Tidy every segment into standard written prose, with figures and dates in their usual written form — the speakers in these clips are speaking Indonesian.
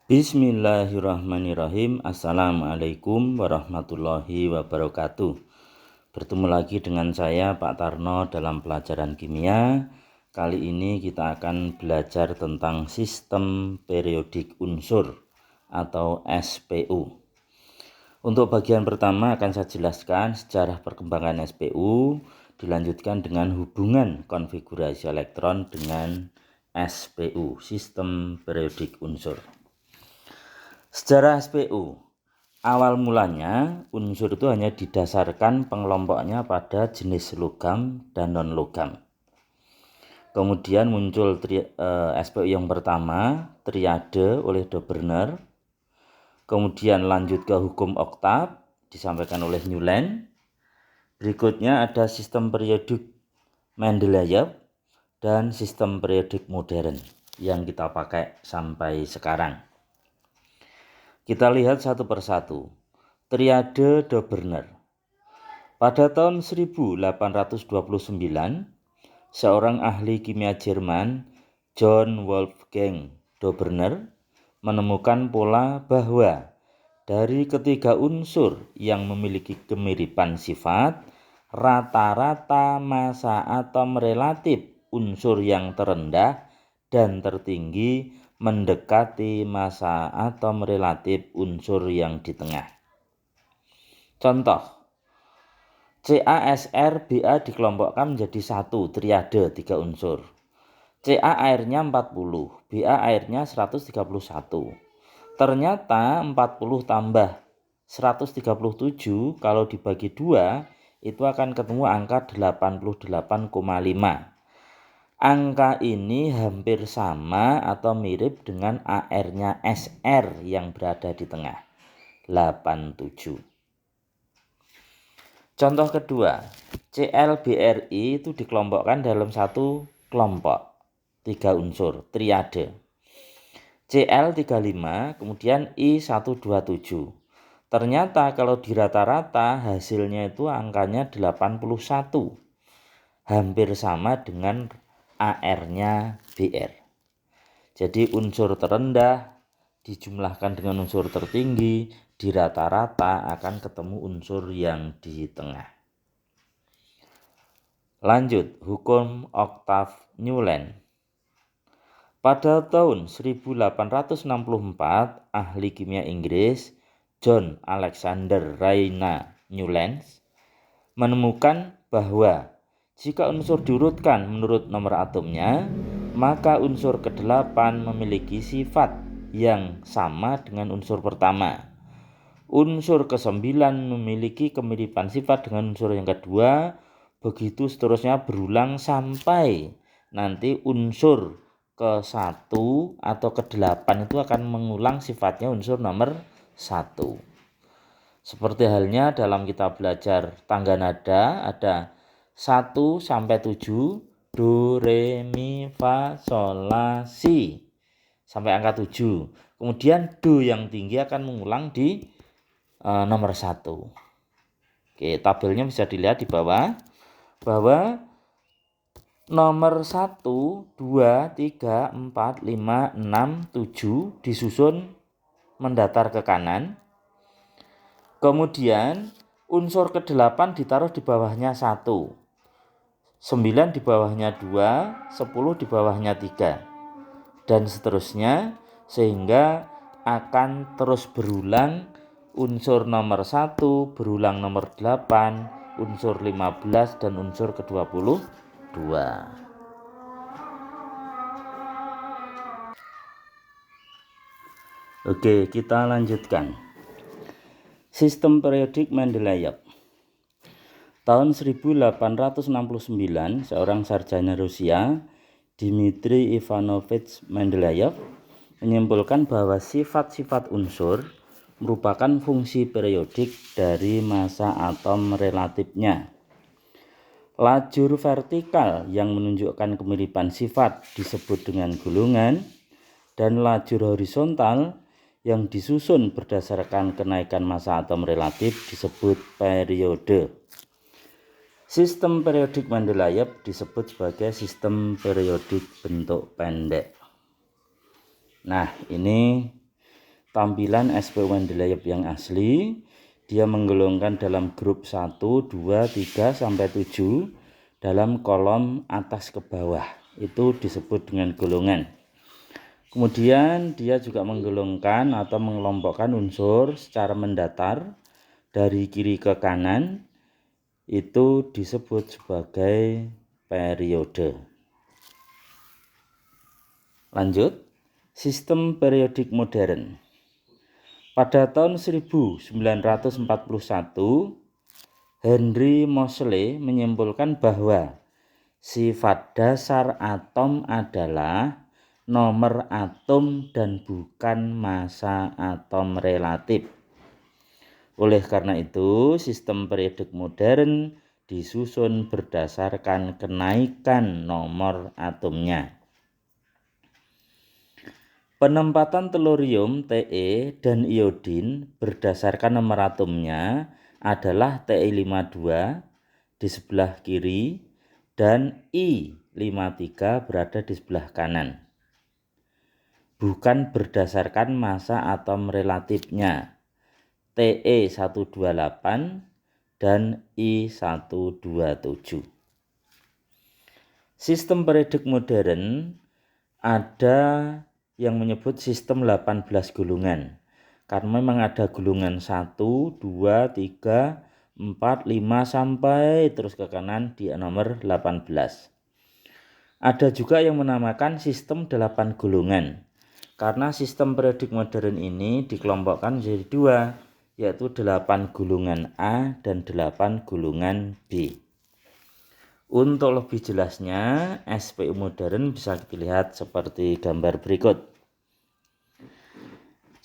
Bismillahirrahmanirrahim. Assalamualaikum warahmatullahi wabarakatuh. Bertemu lagi dengan saya Pak Tarno dalam pelajaran kimia. Kali ini kita akan belajar tentang sistem periodik unsur atau SPU. Untuk bagian pertama akan saya jelaskan sejarah perkembangan SPU, dilanjutkan dengan hubungan konfigurasi elektron dengan SPU, sistem periodik unsur. Sejarah SPU. Awal mulanya unsur itu hanya didasarkan pengelompoknya pada jenis logam dan non-logam. Kemudian muncul SPU yang pertama, triade oleh Dobener. Kemudian lanjut ke hukum oktav, disampaikan oleh Newland. Berikutnya ada sistem periodik Mendeleev dan sistem periodik modern yang kita pakai sampai sekarang. Kita lihat satu persatu. Triade Dobener. Pada tahun 1829, seorang ahli kimia Jerman, John Wolfgang Dobener, menemukan pola bahwa dari ketiga unsur yang memiliki kemiripan sifat, rata-rata massa atom relatif unsur yang terendah dan tertinggi mendekati massa atom relatif unsur yang di tengah. Contoh, CaSr-Ba dikelompokkan menjadi satu triade 3 unsur. Ca airnya 40, Ba airnya 131. Ternyata 40 tambah 137 kalau dibagi 2 itu akan ketemu angka 88,5. Angka ini hampir sama atau mirip dengan AR-nya Sr yang berada di tengah, 87. Contoh kedua, ClBr itu dikelompokkan dalam satu kelompok, 3 unsur, triade. Cl35, kemudian I127. Ternyata kalau di rata-rata hasilnya itu angkanya 81. Hampir sama dengan AR-nya Br. Jadi unsur terendah dijumlahkan dengan unsur tertinggi, di rata-rata akan ketemu unsur yang di tengah. Lanjut, hukum oktav Newland. Pada tahun 1864, ahli kimia Inggris John Alexander Rayna Newland menemukan bahwa jika unsur diurutkan menurut nomor atomnya, maka unsur ke-8 memiliki sifat yang sama dengan unsur pertama. Unsur ke-9 memiliki kemiripan sifat dengan unsur yang kedua, begitu seterusnya berulang sampai nanti unsur ke-1 atau ke-8 itu akan mengulang sifatnya unsur nomor 1. Seperti halnya dalam kita belajar tangga nada ada 1 sampai 7, do, re, mi, fa, sol, la, si sampai angka 7. Kemudian do yang tinggi akan mengulang di nomor 1. Oke, tabelnya bisa dilihat di bawah bahwa nomor 1, 2, 3, 4, 5, 6, 7 disusun mendatar ke kanan. Kemudian unsur ke-8 ditaruh di bawahnya 1. 9 di bawahnya 2, 10 di bawahnya 3, dan seterusnya, sehingga akan terus berulang unsur nomor 1, berulang nomor 8, unsur 15, dan unsur ke-22. Oke, kita lanjutkan. Sistem periodik Mendeleev. Tahun 1869, seorang sarjana Rusia, Dmitri Ivanovich Mendeleev, menyimpulkan bahwa sifat-sifat unsur merupakan fungsi periodik dari massa atom relatifnya. Lajur vertikal yang menunjukkan kemiripan sifat disebut dengan gulungan, dan lajur horizontal yang disusun berdasarkan kenaikan massa atom relatif disebut periode. Sistem periodik Mendeleev disebut sebagai sistem periodik bentuk pendek. Nah, ini tampilan SPU Mendeleev yang asli, dia menggolongkan dalam grup 1, 2, 3, sampai 7 dalam kolom atas ke bawah. Itu disebut dengan golongan. Kemudian dia juga menggolongkan atau mengelompokkan unsur secara mendatar dari kiri ke kanan. Itu disebut sebagai periode. Lanjut, sistem periodik modern. Pada tahun 1941, Henry Moseley menyimpulkan bahwa sifat dasar atom adalah nomor atom dan bukan massa atom relatif. Oleh karena itu, sistem periodik modern disusun berdasarkan kenaikan nomor atomnya. Penempatan telurium Te dan iodin berdasarkan nomor atomnya adalah Te52 di sebelah kiri dan I53 berada di sebelah kanan. Bukan berdasarkan massa atom relatifnya, Te128 dan I127. Sistem periodik modern ada yang menyebut sistem 18 gulungan. Karena memang ada gulungan 1, 2, 3, 4, 5 sampai terus ke kanan di nomor 18. Ada juga yang menamakan sistem 8 gulungan. Karena sistem periodik modern ini dikelompokkan menjadi 2, yaitu 8 gulungan A dan 8 gulungan B. Untuk lebih jelasnya, SPU modern bisa dilihat seperti gambar berikut.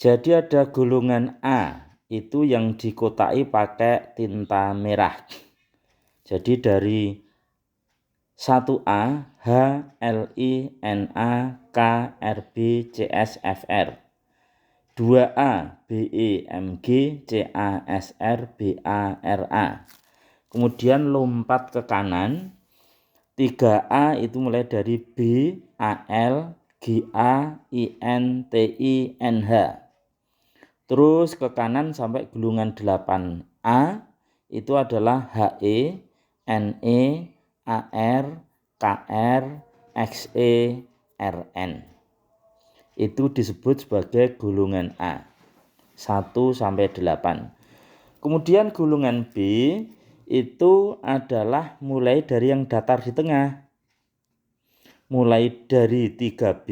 Jadi ada golongan A, itu yang dikotai pakai tinta merah. Jadi dari 1A, H, Li, Na, K, Rb, Cs, Fr. 2A, Be, Mg, Ca, Sr, Ba, Ra. Kemudian lompat ke kanan, 3A itu mulai dari B, Al, Ga, In, Ti, Nh. Terus ke kanan sampai gulungan 8A itu adalah He, Ne, Ar, Kr, Xe, Rn. Itu disebut sebagai golongan A, 1 sampai 8. Kemudian golongan B itu adalah mulai dari yang datar di tengah. Mulai dari 3B,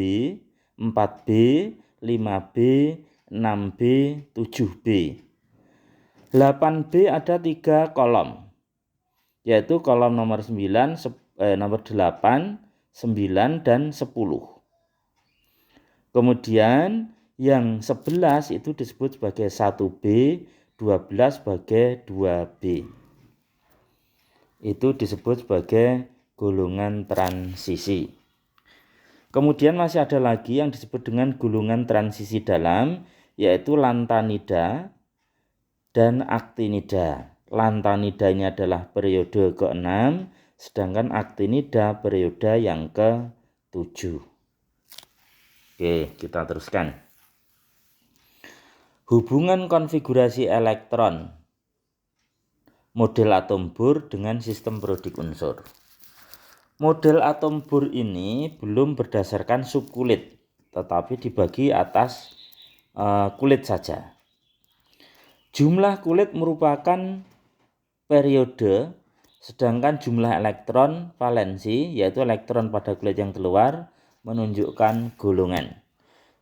4B, 5B, 6B, 7B. 8B ada 3 kolom, yaitu kolom nomor nomor 8, 9, dan 10. Kemudian yang 11 itu disebut sebagai 1B, 12 sebagai 2B. Itu disebut sebagai golongan transisi. Kemudian masih ada lagi yang disebut dengan golongan transisi dalam, yaitu lantanida dan aktinida. Lantanida ini adalah periode ke-6, sedangkan aktinida periode yang ke-7. Oke, kita teruskan. Hubungan konfigurasi elektron model atom Bohr dengan sistem periodik unsur. Model atom Bohr ini belum berdasarkan subkulit, tetapi dibagi atas kulit saja. Jumlah kulit merupakan periode, sedangkan jumlah elektron valensi, yaitu elektron pada kulit yang keluar, menunjukkan golongan.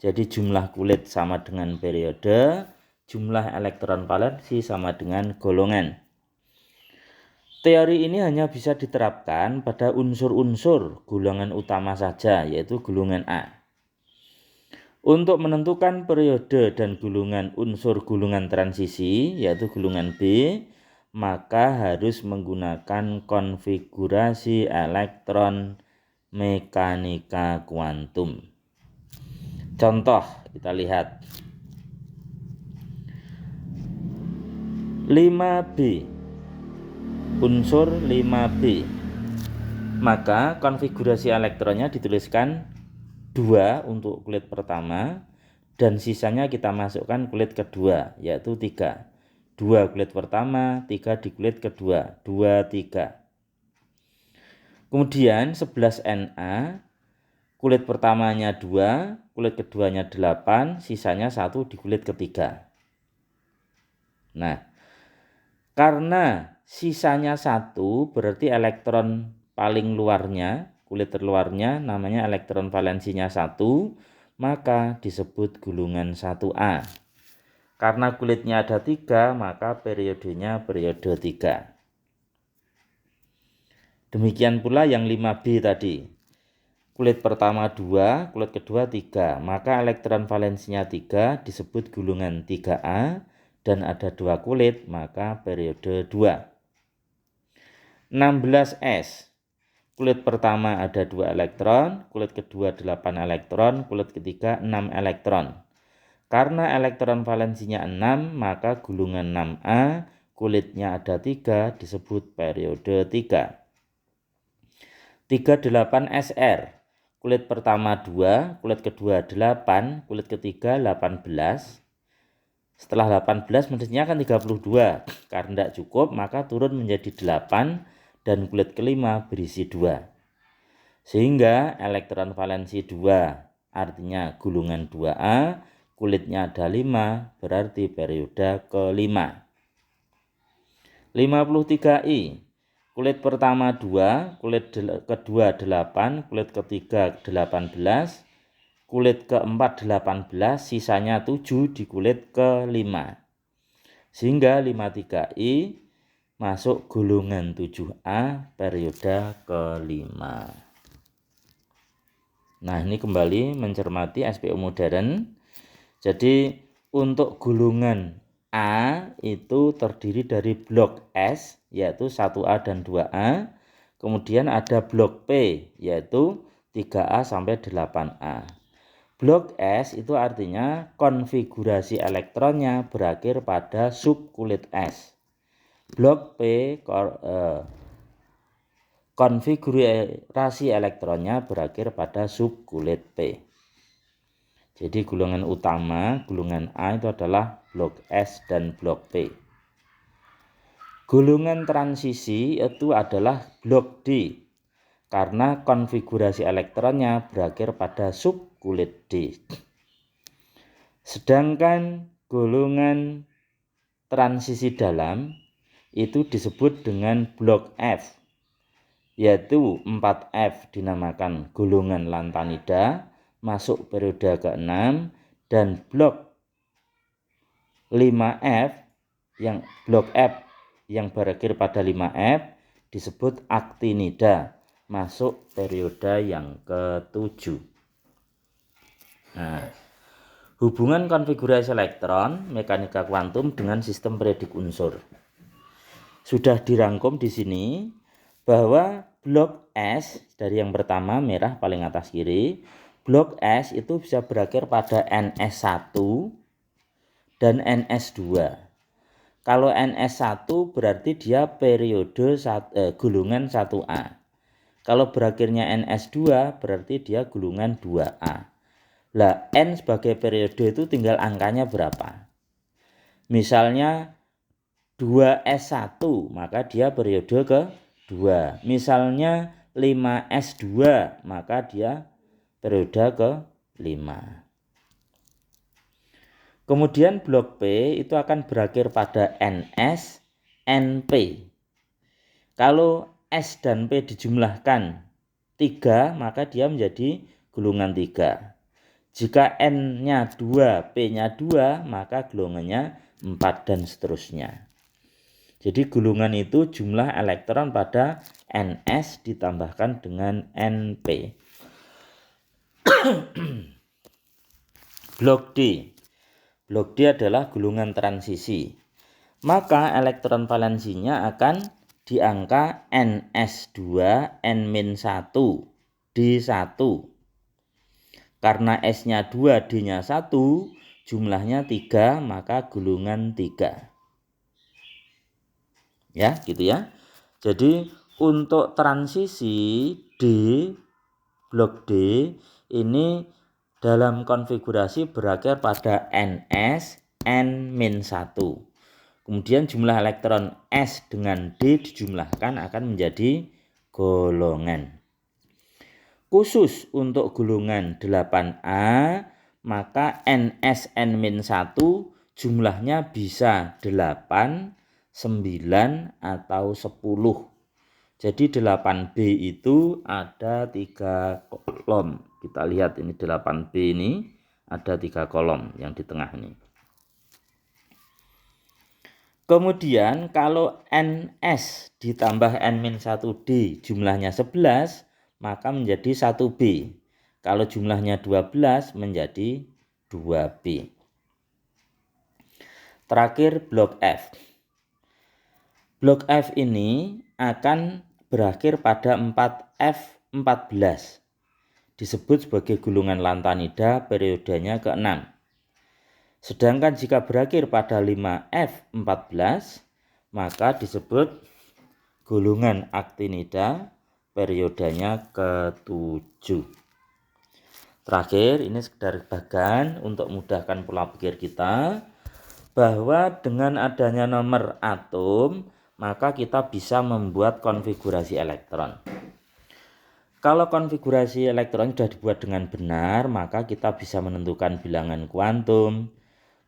Jadi jumlah kulit sama dengan periode, jumlah elektron valensi sama dengan golongan. Teori ini hanya bisa diterapkan pada unsur-unsur golongan utama saja, yaitu golongan A. Untuk menentukan periode dan golongan unsur golongan transisi, yaitu golongan B, maka harus menggunakan konfigurasi elektron mekanika kuantum. Contoh, kita lihat 5B, unsur 5B. Maka konfigurasi elektronnya dituliskan 2 untuk kulit pertama dan sisanya kita masukkan kulit kedua, yaitu 3. 2 kulit pertama, 3 di kulit kedua, 2, 3. Kemudian 11Na, kulit pertamanya 2, kulit keduanya 8, sisanya 1 di kulit ketiga. Nah, karena sisanya 1 berarti elektron paling luarnya, kulit terluarnya namanya elektron valensinya 1, maka disebut gulungan 1A. Karena kulitnya ada 3, maka periodenya periode 3. Demikian pula yang 5B tadi. Kulit pertama 2, kulit kedua 3. Maka elektron valensinya 3 disebut gulungan 3A dan ada 2 kulit, maka periode 2. 16S. Kulit pertama ada 2 elektron, kulit kedua 8 elektron, kulit ketiga 6 elektron. Karena elektron valensinya 6, maka gulungan 6A, kulitnya ada 3 disebut periode 3. 38SR. Kulit pertama 2, kulit kedua 8, kulit ketiga 18. Setelah 18 mestinya kan 32. Karena tidak cukup maka turun menjadi 8 dan kulit kelima berisi 2. Sehingga elektron valensi 2 artinya gulungan 2A, kulitnya ada 5 berarti periode kelima. 53I. Kulit pertama 2, kulit kedua 8, kulit ketiga 18, kulit keempat 18, sisanya 7 di kulit kelima. Sehingga 53I masuk gulungan 7A periode kelima. Nah, ini kembali mencermati SPO modern. Jadi untuk gulungan A itu terdiri dari blok S yaitu 1A dan 2A. Kemudian ada blok P yaitu 3A sampai 8A. Blok S itu artinya konfigurasi elektronnya berakhir pada subkulit S. Blok P konfigurasi elektronnya berakhir pada subkulit P. Jadi gulungan utama, gulungan A itu adalah blok S dan blok P. Gulungan transisi itu adalah blok D, karena konfigurasi elektronnya berakhir pada subkulit D. Sedangkan gulungan transisi dalam itu disebut dengan blok F, yaitu 4F dinamakan gulungan lantanida, masuk periode ke-6, dan blok 5F yang blok F yang berakhir pada 5F disebut aktinida, masuk periode yang ke-7. Nah, hubungan konfigurasi elektron mekanika kuantum dengan sistem periodik unsur sudah dirangkum di sini bahwa blok S dari yang pertama merah paling atas kiri, blok S itu bisa berakhir pada NS1 dan NS2. Kalau NS1 berarti dia periode gulungan 1A. Kalau berakhirnya NS2 berarti dia gulungan 2A. Lah N sebagai periode itu tinggal angkanya berapa. Misalnya 2S1 maka dia periode ke-2. Misalnya 5S2 maka dia periode ke-5. Kemudian blok P itu akan berakhir pada NS, NP. Kalau S dan P dijumlahkan 3 maka dia menjadi gulungan 3. Jika N-nya 2, P-nya 2 maka gulungannya 4 dan seterusnya. Jadi gulungan itu jumlah elektron pada NS ditambahkan dengan NP. Blok D. Blok D adalah gulungan transisi. Maka elektron valensinya akan di angka NS2 N-1 D1. Karena S-nya 2 D-nya 1, jumlahnya 3, maka gulungan 3. Ya, gitu ya. Jadi untuk transisi D, blok D ini dalam konfigurasi berakhir pada NS N-1. Kemudian jumlah elektron S dengan D dijumlahkan akan menjadi golongan. Khusus untuk golongan 8A, maka NSN-1 jumlahnya bisa 8, 9, atau 10. Jadi 8B itu ada 3 kolom. Kita lihat ini 8B ini ada 3 kolom yang di tengah ini. Kemudian kalau NS ditambah N-1D jumlahnya 11, maka menjadi 1B. Kalau jumlahnya 12 menjadi 2B. Terakhir blok F. Blok F ini akan berakhir pada 4F14. Disebut sebagai gulungan lantanida, periodenya ke-6. Sedangkan jika berakhir pada 5F14, maka disebut gulungan aktinida, periodenya ke-7. Terakhir, ini sekedar bagan untuk memudahkan pola pikir kita, bahwa dengan adanya nomor atom, maka kita bisa membuat konfigurasi elektron. Kalau konfigurasi elektron sudah dibuat dengan benar, maka kita bisa menentukan bilangan kuantum,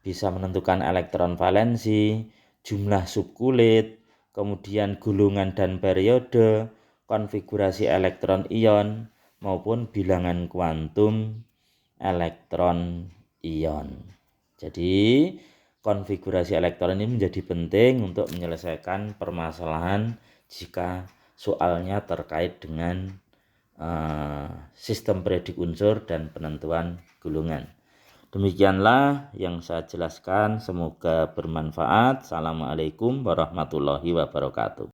bisa menentukan elektron valensi, jumlah subkulit, kemudian gulungan dan periode, konfigurasi elektron ion, maupun bilangan kuantum elektron ion. Jadi konfigurasi elektron ini menjadi penting untuk menyelesaikan permasalahan jika soalnya terkait dengan sistem periodik unsur dan penentuan gulungan. Demikianlah yang saya jelaskan, semoga bermanfaat. Assalamualaikum warahmatullahi wabarakatuh.